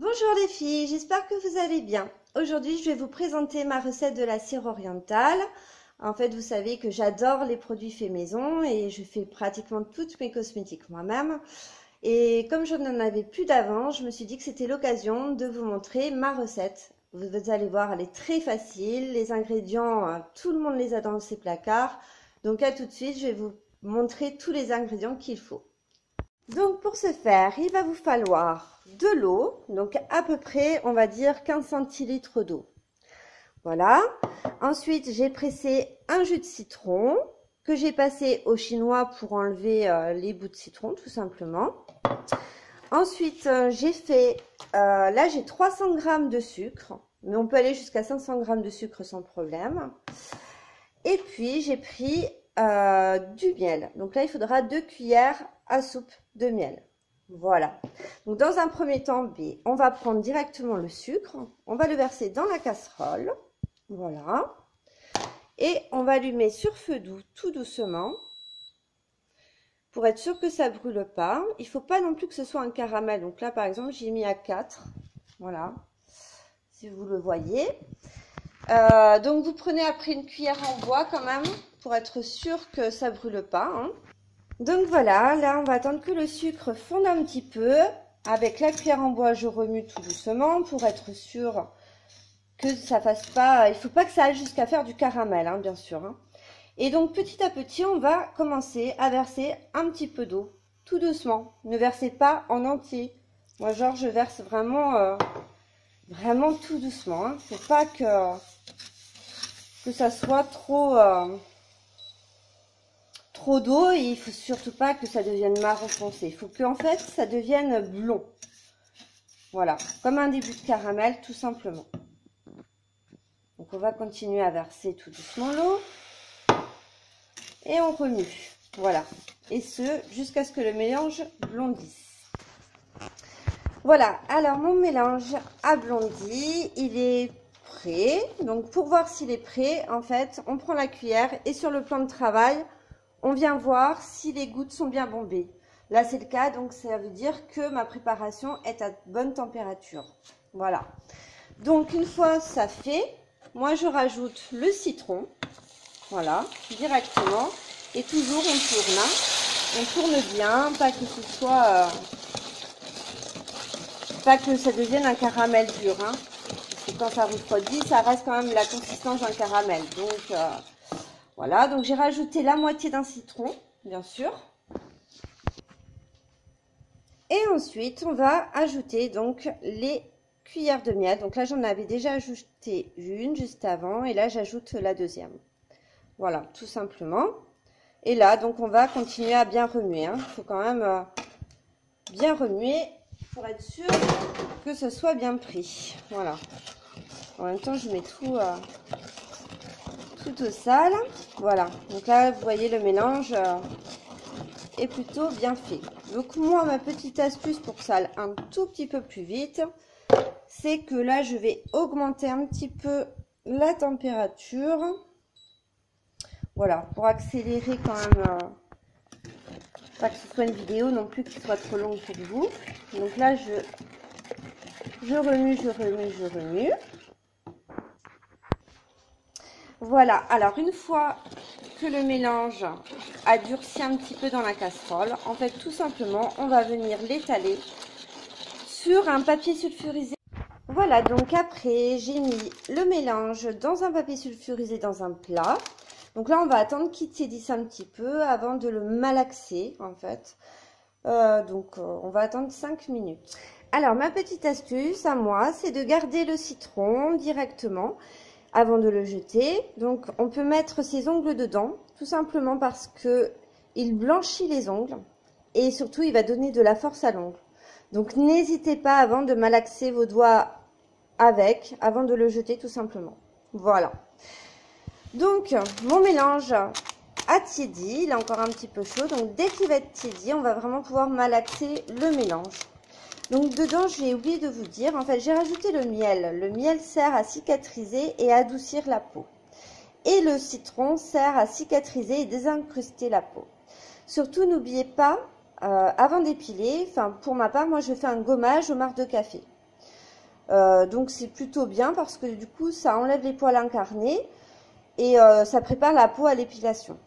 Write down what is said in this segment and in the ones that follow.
Bonjour les filles, j'espère que vous allez bien. Aujourd'hui, je vais vous présenter ma recette de la cire orientale. En fait, vous savez que j'adore les produits faits maison et je fais pratiquement toutes mes cosmétiques moi-même. Et comme je n'en avais plus d'avant, je me suis dit que c'était l'occasion de vous montrer ma recette. Vous allez voir, elle est très facile. Les ingrédients, tout le monde les a dans ses placards. Donc à tout de suite, je vais vous montrer tous les ingrédients qu'il faut. Donc pour ce faire, il va vous falloir de l'eau, donc à peu près, on va dire 15 centilitres d'eau. Voilà. Ensuite, j'ai pressé un jus de citron que j'ai passé au chinois pour enlever les bouts de citron, tout simplement. Ensuite, j'ai fait, là j'ai 300 g de sucre, mais on peut aller jusqu'à 500 g de sucre sans problème. Et puis, j'ai pris du miel. Donc là, il faudra 2 cuillères à soupe de miel. Voilà. Donc dans un premier temps, on va prendre directement le sucre. On va le verser dans la casserole. Voilà. Et on va allumer sur feu doux tout doucement. Pour être sûr que ça ne brûle pas. Il ne faut pas non plus que ce soit un caramel. Donc là, par exemple, j'ai mis à 4. Voilà. Si vous le voyez. Donc vous prenez après une cuillère en bois quand même. Pour être sûr que ça ne brûle pas. Hein. Donc voilà, là on va attendre que le sucre fonde un petit peu. Avec la cuillère en bois, je remue tout doucement pour être sûr que ça fasse pas... Il ne faut pas que ça aille jusqu'à faire du caramel, hein, bien sûr. Hein. Et donc petit à petit, on va commencer à verser un petit peu d'eau, tout doucement. Ne versez pas en entier. Moi, genre, je verse vraiment, vraiment tout doucement. Il ne faut pas que ça soit trop d'eau et il faut surtout pas que ça devienne marron foncé. Il faut que en fait ça devienne blond. Voilà, comme un début de caramel tout simplement. Donc on va continuer à verser tout doucement l'eau et on remue. Voilà, et ce jusqu'à ce que le mélange blondisse. Voilà, alors mon mélange a blondi, il est prêt. Donc pour voir s'il est prêt, en fait, on prend la cuillère et sur le plan de travail, on vient voir si les gouttes sont bien bombées. Là, c'est le cas, donc ça veut dire que ma préparation est à bonne température. Voilà. Donc, une fois ça fait, moi, je rajoute le citron. Voilà, directement. Et toujours, on tourne. Hein. On tourne bien, pas que ce soit... pas que ça devienne un caramel dur. Hein. Parce que quand ça refroidit, ça reste quand même la consistance d'un caramel. Donc... voilà, donc j'ai rajouté la moitié d'un citron, bien sûr. Et ensuite, on va ajouter donc les cuillères de miel. Donc là, j'en avais déjà ajouté une juste avant. Et là, j'ajoute la deuxième. Voilà, tout simplement. Et là, donc, on va continuer à bien remuer. Hein. Il faut quand même bien remuer pour être sûr que ce soit bien pris. Voilà. En même temps, je mets tout... tout au sale. Voilà, donc là vous voyez le mélange est plutôt bien fait. Donc moi, ma petite astuce pour que ça aille un tout petit peu plus vite, c'est que là je vais augmenter un petit peu la température. Voilà, pour accélérer quand même, pas que ce soit une vidéo non plus qui soit trop longue pour vous. Donc là je remue. Voilà, alors une fois que le mélange a durci un petit peu dans la casserole, en fait tout simplement on va venir l'étaler sur un papier sulfurisé. Voilà, donc après j'ai mis le mélange dans un papier sulfurisé dans un plat. Donc là on va attendre qu'il tiédisse un petit peu avant de le malaxer en fait. On va attendre 5 minutes. Alors ma petite astuce à moi, c'est de garder le citron directement avant de le jeter. Donc on peut mettre ses ongles dedans, tout simplement parce que il blanchit les ongles et surtout il va donner de la force à l'ongle. Donc n'hésitez pas avant de malaxer vos doigts avec, avant de le jeter tout simplement. Voilà. Donc mon mélange a tiédi, il est encore un petit peu chaud, donc dès qu'il va être tiédi, on va vraiment pouvoir malaxer le mélange. Donc dedans, j'ai oublié de vous dire, en fait, j'ai rajouté le miel. Le miel sert à cicatriser et à adoucir la peau. Et le citron sert à cicatriser et désincruster la peau. Surtout, n'oubliez pas, avant d'épiler, enfin pour ma part, moi je fais un gommage au marc de café. Donc c'est plutôt bien parce que du coup ça enlève les poils incarnés et ça prépare la peau à l'épilation.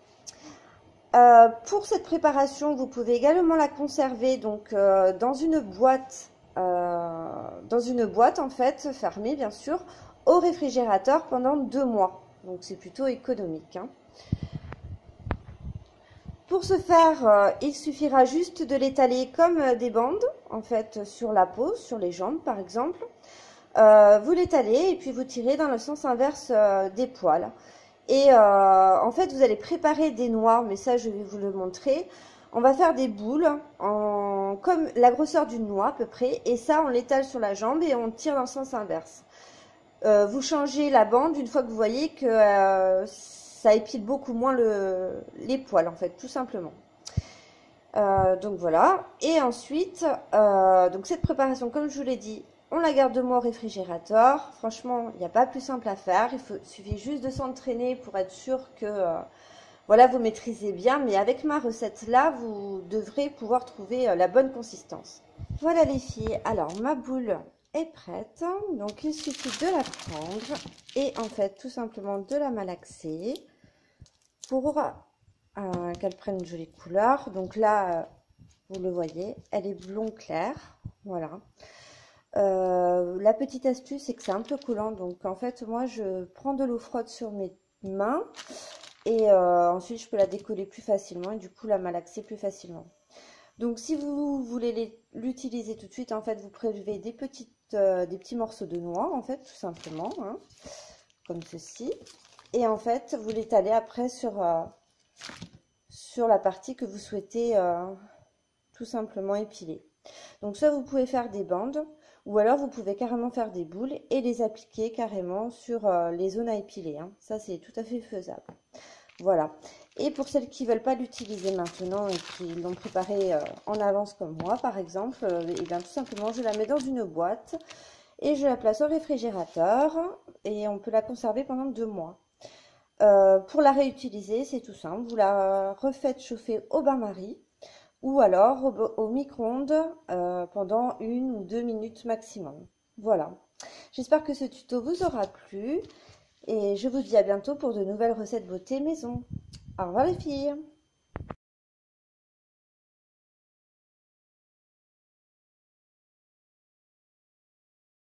Pour cette préparation, vous pouvez également la conserver donc dans une boîte en fait fermée bien sûr, au réfrigérateur pendant 2 mois. Donc c'est plutôt économique, hein. Pour ce faire, il suffira juste de l'étaler comme des bandes en fait sur la peau, sur les jambes par exemple. Vous l'étalez et puis vous tirez dans le sens inverse des poils. Et en fait, vous allez préparer des noix, mais ça, je vais vous le montrer. On va faire des boules comme la grosseur d'une noix à peu près. Et ça, on l'étale sur la jambe et on tire dans le sens inverse. Vous changez la bande une fois que vous voyez que ça épile beaucoup moins les poils, en fait, tout simplement. Donc voilà. Et ensuite, donc cette préparation, comme je vous l'ai dit, on la garde 2 mois au réfrigérateur. Franchement, il n'y a pas plus simple à faire. Il suffit juste de s'entraîner pour être sûr que voilà, vous maîtrisez bien. Mais avec ma recette là, vous devrez pouvoir trouver la bonne consistance. Voilà les filles. Alors, ma boule est prête. Donc, il suffit de la prendre et en fait, tout simplement de la malaxer pour qu'elle prenne une jolie couleur. Donc là, vous le voyez, elle est blond clair. Voilà. La petite astuce, c'est que c'est un peu collant. Donc, en fait, moi, je prends de l'eau froide sur mes mains et ensuite, je peux la décoller plus facilement et du coup, la malaxer plus facilement. Donc, si vous voulez l'utiliser tout de suite, en fait, vous prélevez des petits morceaux de noix, en fait, tout simplement, hein, comme ceci. Et en fait, vous l'étalez après sur la partie que vous souhaitez tout simplement épiler. Donc, soit vous pouvez faire des bandes, ou alors vous pouvez carrément faire des boules et les appliquer carrément sur les zones à épiler, hein. Ça, c'est tout à fait faisable. Voilà. Et pour celles qui ne veulent pas l'utiliser maintenant et qui l'ont préparé en avance comme moi, par exemple, et bien tout simplement, je la mets dans une boîte et je la place au réfrigérateur et on peut la conserver pendant 2 mois. Pour la réutiliser, c'est tout simple. Vous la refaites chauffer au bain-marie ou alors au micro-ondes pendant 1 ou 2 minutes maximum. Voilà. J'espère que ce tuto vous aura plu et je vous dis à bientôt pour de nouvelles recettes beauté maison. Au revoir les filles!